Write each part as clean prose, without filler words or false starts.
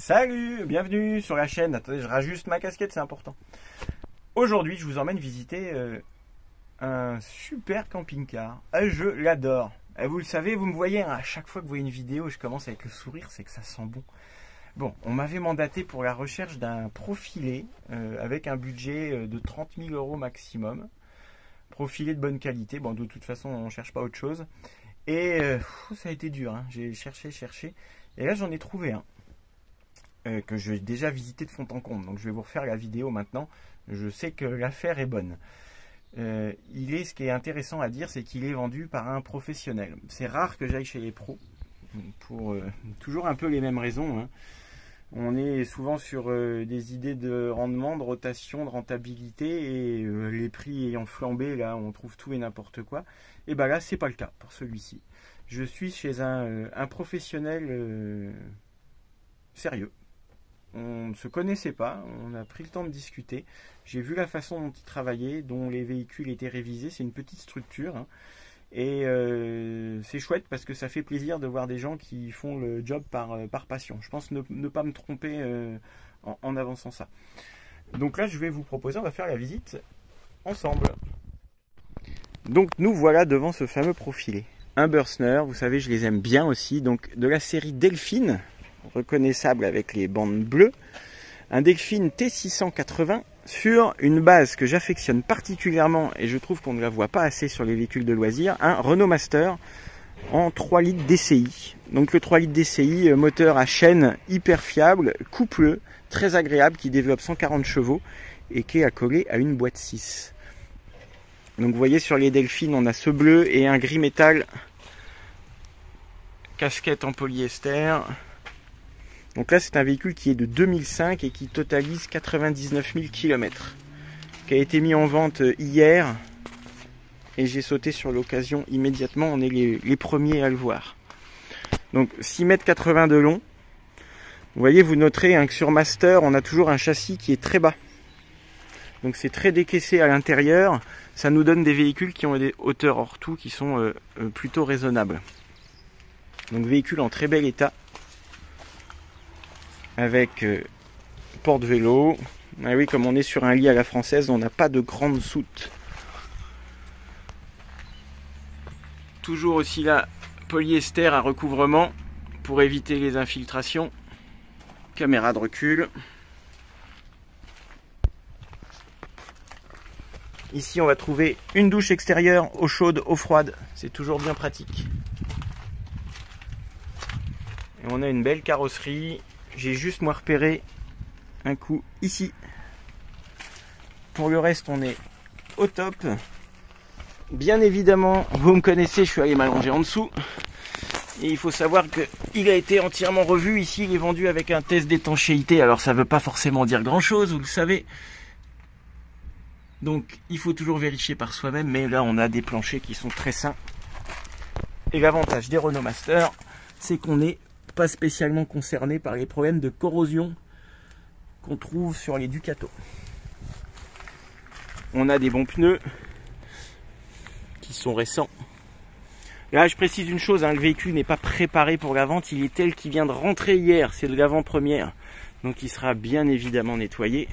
Salut, bienvenue sur la chaîne. Attendez, je rajuste ma casquette, c'est important. Aujourd'hui, je vous emmène visiter un super camping-car. Je l'adore. Vous le savez, vous me voyez, hein, à chaque fois que vous voyez une vidéo, je commence avec le sourire, c'est que ça sent bon. Bon, on m'avait mandaté pour la recherche d'un profilé avec un budget de 30 000 € maximum. Profilé de bonne qualité. Bon, de toute façon, on ne cherche pas autre chose. Et ça a été dur, hein. J'ai cherché. Et là, j'en ai trouvé un. Que j'ai déjà visité de fond en comble. Donc je vais vous refaire la vidéo maintenant. Je sais que l'affaire est bonne. Ce qui est intéressant à dire, c'est qu'il est vendu par un professionnel. C'est rare que j'aille chez les pros. Pour toujours un peu les mêmes raisons, hein. On est souvent sur des idées de rendement, de rotation, de rentabilité, et les prix ayant flambé, là on trouve tout et n'importe quoi. Et bien là c'est pas le cas pour celui-ci. Je suis chez un professionnel sérieux. On ne se connaissait pas, on a pris le temps de discuter. J'ai vu la façon dont il travaillait, dont les véhicules étaient révisés. C'est une petite structure, hein. Et c'est chouette parce que ça fait plaisir de voir des gens qui font le job par passion. Je pense ne pas me tromper en avançant ça. Donc là, je vais vous proposer, on va faire la visite ensemble. Donc nous voilà devant ce fameux profilé. Un Bürstner, vous savez, je les aime bien aussi. Donc de la série Delphine, reconnaissable avec les bandes bleues. Un Delphine T680 sur une base que j'affectionne particulièrement et je trouve qu'on ne la voit pas assez sur les véhicules de loisirs, un Renault Master en 3 litres DCI. Donc le 3 litres DCI, moteur à chaîne hyper fiable, coupleux, très agréable, qui développe 140 chevaux et qui est accolé à une boîte 6. Donc vous voyez sur les Delphines, on a ce bleu et un gris métal, casquette en polyester. Donc là, c'est un véhicule qui est de 2005 et qui totalise 99 000 km. Qui a été mis en vente hier. Et j'ai sauté sur l'occasion immédiatement. On est les premiers à le voir. Donc 6,80 m de long. Vous voyez, vous noterez hein, que sur Master, on a toujours un châssis qui est très bas. Donc c'est très décaissé à l'intérieur. Ça nous donne des véhicules qui ont des hauteurs hors tout qui sont plutôt raisonnables. Donc véhicule en très bel état. Avec porte-vélo. Ah oui, comme on est sur un lit à la française, on n'a pas de grande soute. Toujours aussi là, polyester à recouvrement pour éviter les infiltrations. Caméra de recul. Ici, on va trouver une douche extérieure, eau chaude, eau froide. C'est toujours bien pratique. Et on a une belle carrosserie. J'ai juste moi repéré un coup ici. Pour le reste, on est au top. Bien évidemment, vous me connaissez, je suis allé m'allonger en dessous. Et il faut savoir qu'il a été entièrement revu. Ici, il est vendu avec un test d'étanchéité. Alors, ça ne veut pas forcément dire grand-chose, vous le savez. Donc, il faut toujours vérifier par soi-même. Mais là, on a des planchers qui sont très sains. Et l'avantage des Renault Master, c'est qu'on est pas spécialement concerné par les problèmes de corrosion qu'on trouve sur les Ducato. On a des bons pneus qui sont récents. Là, je précise une chose, hein, le véhicule n'est pas préparé pour la vente, il est tel qu'il vient de rentrer hier, c'est de l'avant-première. Donc il sera bien évidemment nettoyé.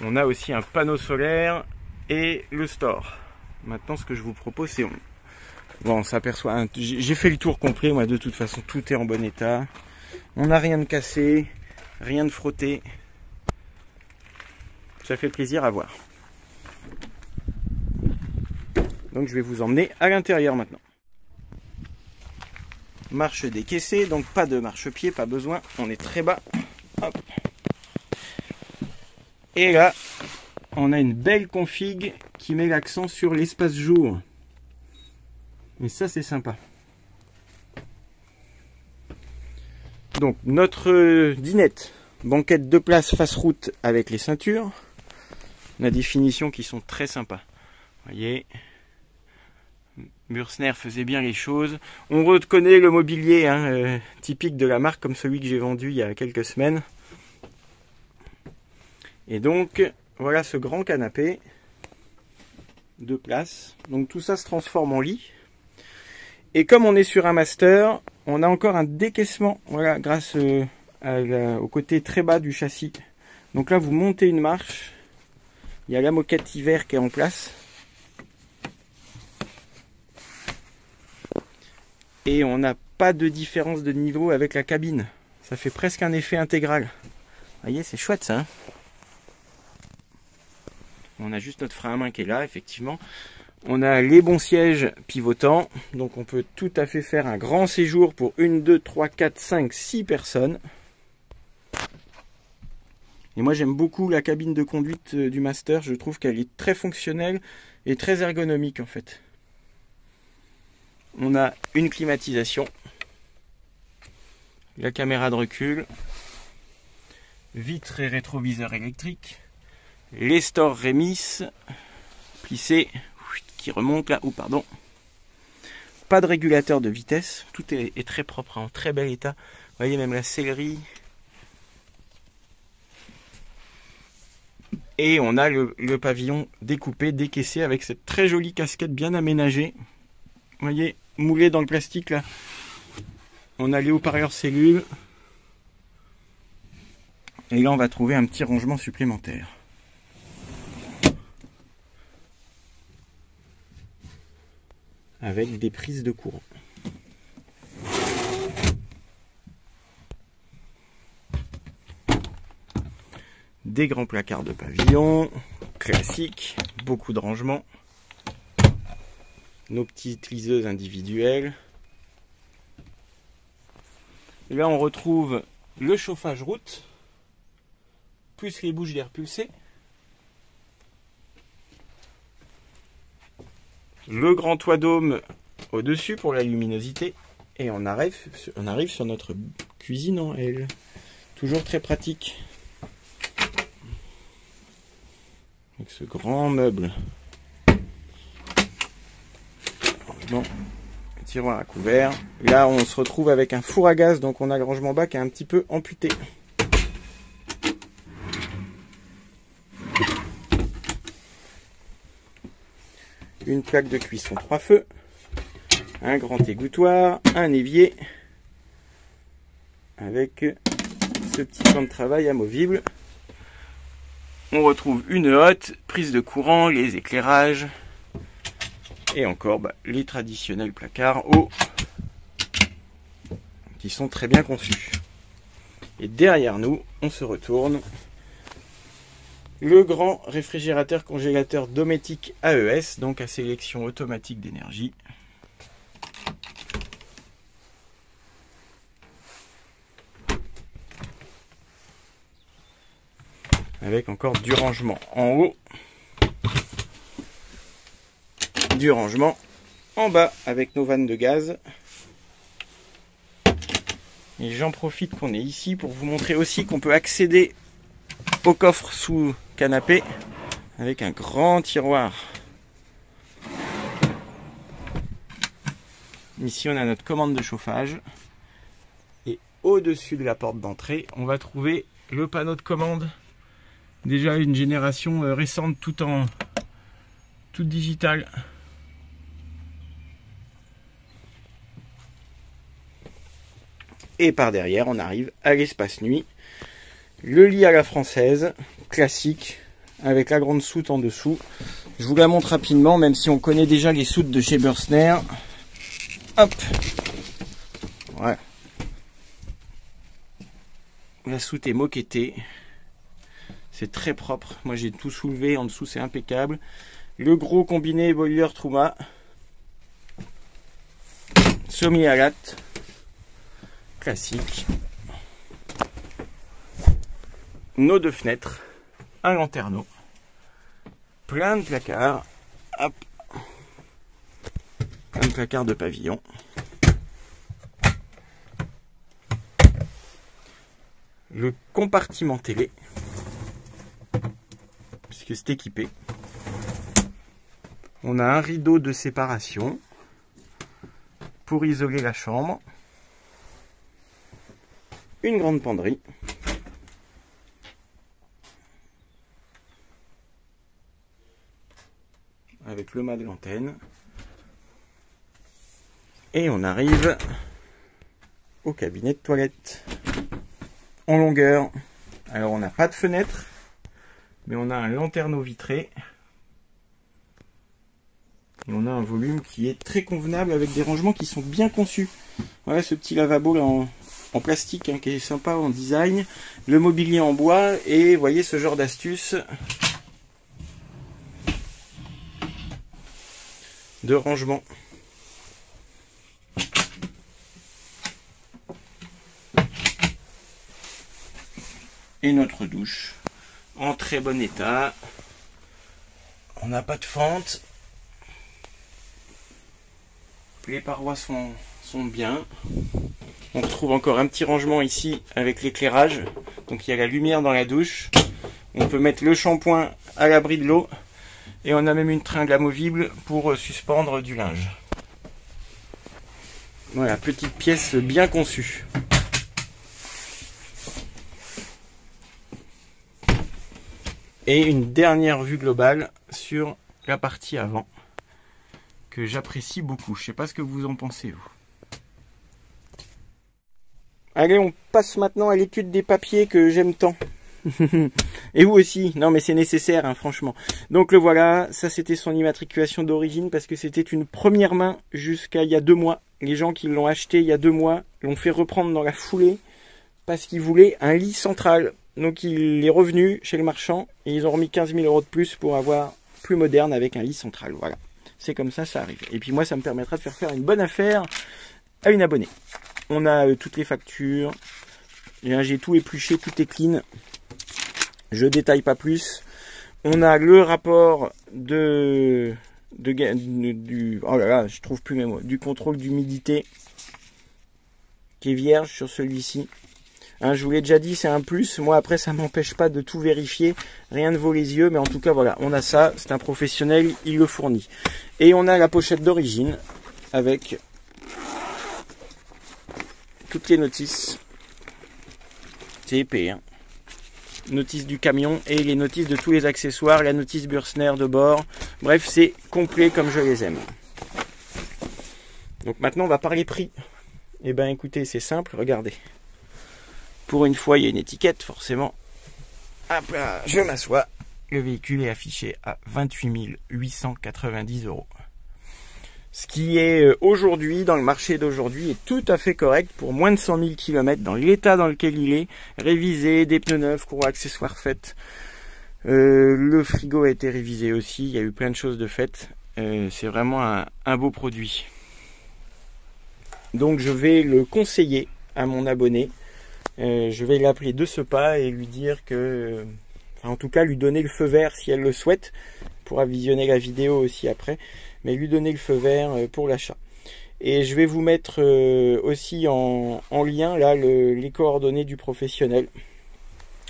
On a aussi un panneau solaire et le store. Maintenant, ce que je vous propose, c'est... Bon, on s'aperçoit... J'ai fait le tour complet, moi, de toute façon, tout est en bon état. On n'a rien de cassé, rien de frotté. Ça fait plaisir à voir. Donc, je vais vous emmener à l'intérieur maintenant. Marche décaissée, donc pas de marchepied, pas besoin. On est très bas. Hop. Et là, on a une belle config qui met l'accent sur l'espace jour. Et ça, c'est sympa. Donc, notre dinette, banquette de place face route avec les ceintures. On a des finitions qui sont très sympas. Vous voyez, Bürstner faisait bien les choses. On reconnaît le mobilier hein, typique de la marque, comme celui que j'ai vendu il y a quelques semaines. Et donc, voilà ce grand canapé de place. Donc tout ça se transforme en lit. Et comme on est sur un master, on a encore un décaissement, voilà, grâce au côté très bas du châssis. Donc là, vous montez une marche. Il y a la moquette hiver qui est en place. Et on n'a pas de différence de niveau avec la cabine. Ça fait presque un effet intégral. Vous voyez, c'est chouette ça. Hein, on a juste notre frein à main qui est là, effectivement. On a les bons sièges pivotants. Donc on peut tout à fait faire un grand séjour pour 1, 2, 3, 4, 5, 6 personnes. Et moi j'aime beaucoup la cabine de conduite du Master, je trouve qu'elle est très fonctionnelle et très ergonomique en fait. On a une climatisation, la caméra de recul, vitres et rétroviseurs électriques, les stores Remis, plissés, qui remontent là, pardon. Pas de régulateur de vitesse, tout est très propre, en très bel état. Vous voyez même la sellerie. Et on a le pavillon découpé, décaissé avec cette très jolie casquette bien aménagée. Vous voyez, moulée dans le plastique là. On a les haut-parleurs cellules. Et là on va trouver un petit rangement supplémentaire. Avec des prises de courant. Des grands placards de pavillon, classiques, beaucoup de rangements. Nos petites liseuses individuelles. Et là on retrouve le chauffage route, plus les bouches d'air pulsées. Le grand toit dôme au-dessus pour la luminosité. Et on arrive sur notre cuisine en L. Toujours très pratique. Avec ce grand meuble. Bon, tiroir à couvert. Là, on se retrouve avec un four à gaz, donc on a le rangement bas qui est un petit peu amputé. Une plaque de cuisson 3 feux, un grand égouttoir, un évier, avec ce petit plan de travail amovible. On retrouve une hotte, prise de courant, les éclairages, et encore les traditionnels placards hauts, qui sont très bien conçus. Et derrière nous, on se retourne. Le grand réfrigérateur congélateur Dometic AES, donc à sélection automatique d'énergie. Avec encore du rangement en haut, du rangement en bas avec nos vannes de gaz. Et j'en profite qu'on est ici pour vous montrer aussi qu'on peut accéder au coffre sous canapé avec un grand tiroir. Ici on a notre commande de chauffage et au-dessus de la porte d'entrée on va trouver le panneau de commande, déjà une génération récente, toute digitale. Et par derrière on arrive à l'espace nuit. Le lit à la française, classique, avec la grande soute en dessous. Je vous la montre rapidement, même si on connaît déjà les soutes de chez Bürstner. Hop, voilà. La soute est moquettée. C'est très propre. Moi j'ai tout soulevé, en dessous c'est impeccable. Le gros combiné boiler Truma. Semi-alat. Classique. Nos deux fenêtres, un lanterneau, plein de placards, hop, plein de placards de pavillon, le compartiment télé, puisque c'est équipé, on a un rideau de séparation pour isoler la chambre, une grande penderie, avec le mât de l'antenne. Et on arrive au cabinet de toilette. En longueur. Alors on n'a pas de fenêtre, mais on a un lanterneau vitré. Et on a un volume qui est très convenable avec des rangements qui sont bien conçus. Voilà ce petit lavabo là en plastique hein, qui est sympa en design. Le mobilier en bois et vous voyez ce genre d'astuce de rangement. Et notre douche en très bon état. On n'a pas de fente. Les parois sont bien. On retrouve encore un petit rangement ici avec l'éclairage. Donc il y a la lumière dans la douche. On peut mettre le shampoing à l'abri de l'eau. Et on a même une tringle amovible pour suspendre du linge. Voilà, petite pièce bien conçue. Et une dernière vue globale sur la partie avant que j'apprécie beaucoup. Je ne sais pas ce que vous en pensez, vous. Allez, on passe maintenant à l'étude des papiers que j'aime tant. Et vous aussi. Non, mais c'est nécessaire, hein, franchement. Donc le voilà, ça c'était son immatriculation d'origine parce que c'était une première main jusqu'à il y a 2 mois. Les gens qui l'ont acheté il y a 2 mois l'ont fait reprendre dans la foulée parce qu'ils voulaient un lit central. Donc il est revenu chez le marchand et ils ont remis 15 000 € de plus pour avoir plus moderne avec un lit central. Voilà, c'est comme ça, ça arrive. Et puis moi, ça me permettra de faire une bonne affaire à une abonnée. On a toutes les factures. J'ai tout épluché, tout est clean. Je détaille pas plus. On a le rapport du oh là là, je trouve plus mes mots, du contrôle d'humidité qui est vierge sur celui-ci. Hein, je vous l'ai déjà dit, c'est un plus. Moi, après, ça m'empêche pas de tout vérifier. Rien ne vaut les yeux. Mais en tout cas, voilà, on a ça. C'est un professionnel, il le fournit. Et on a la pochette d'origine avec toutes les notices. C'est épais, hein. Notice du camion et les notices de tous les accessoires. La notice Bursner de bord. Bref, c'est complet comme je les aime. Donc maintenant, on va parler prix. Eh ben, écoutez, c'est simple. Regardez. Pour une fois, il y a une étiquette, forcément. Hop là, je m'assois. Le véhicule est affiché à 28 890 €. Ce qui est aujourd'hui, dans le marché d'aujourd'hui, est tout à fait correct pour moins de 100 000 km dans l'état dans lequel il est. Révisé, des pneus neufs, courroies accessoires faites. Le frigo a été révisé aussi, il y a eu plein de choses de faites. C'est vraiment un beau produit. Donc je vais le conseiller à mon abonné. Je vais l'appeler de ce pas et lui dire que, enfin, en tout cas lui donner le feu vert si elle le souhaite, pourra visionner la vidéo aussi après, mais lui donner le feu vert pour l'achat. Et je vais vous mettre aussi en lien là les coordonnées du professionnel,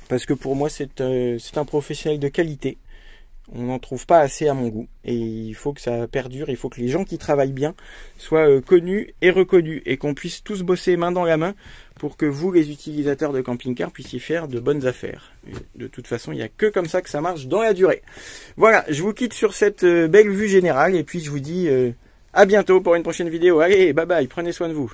parce que pour moi c'est un professionnel de qualité. On n'en trouve pas assez à mon goût et il faut que ça perdure, il faut que les gens qui travaillent bien soient connus et reconnus et qu'on puisse tous bosser main dans la main pour que vous, les utilisateurs de camping-car, puissiez faire de bonnes affaires. Et de toute façon, il n'y a que comme ça que ça marche dans la durée. Voilà, je vous quitte sur cette belle vue générale et puis je vous dis à bientôt pour une prochaine vidéo. Allez, bye bye, prenez soin de vous.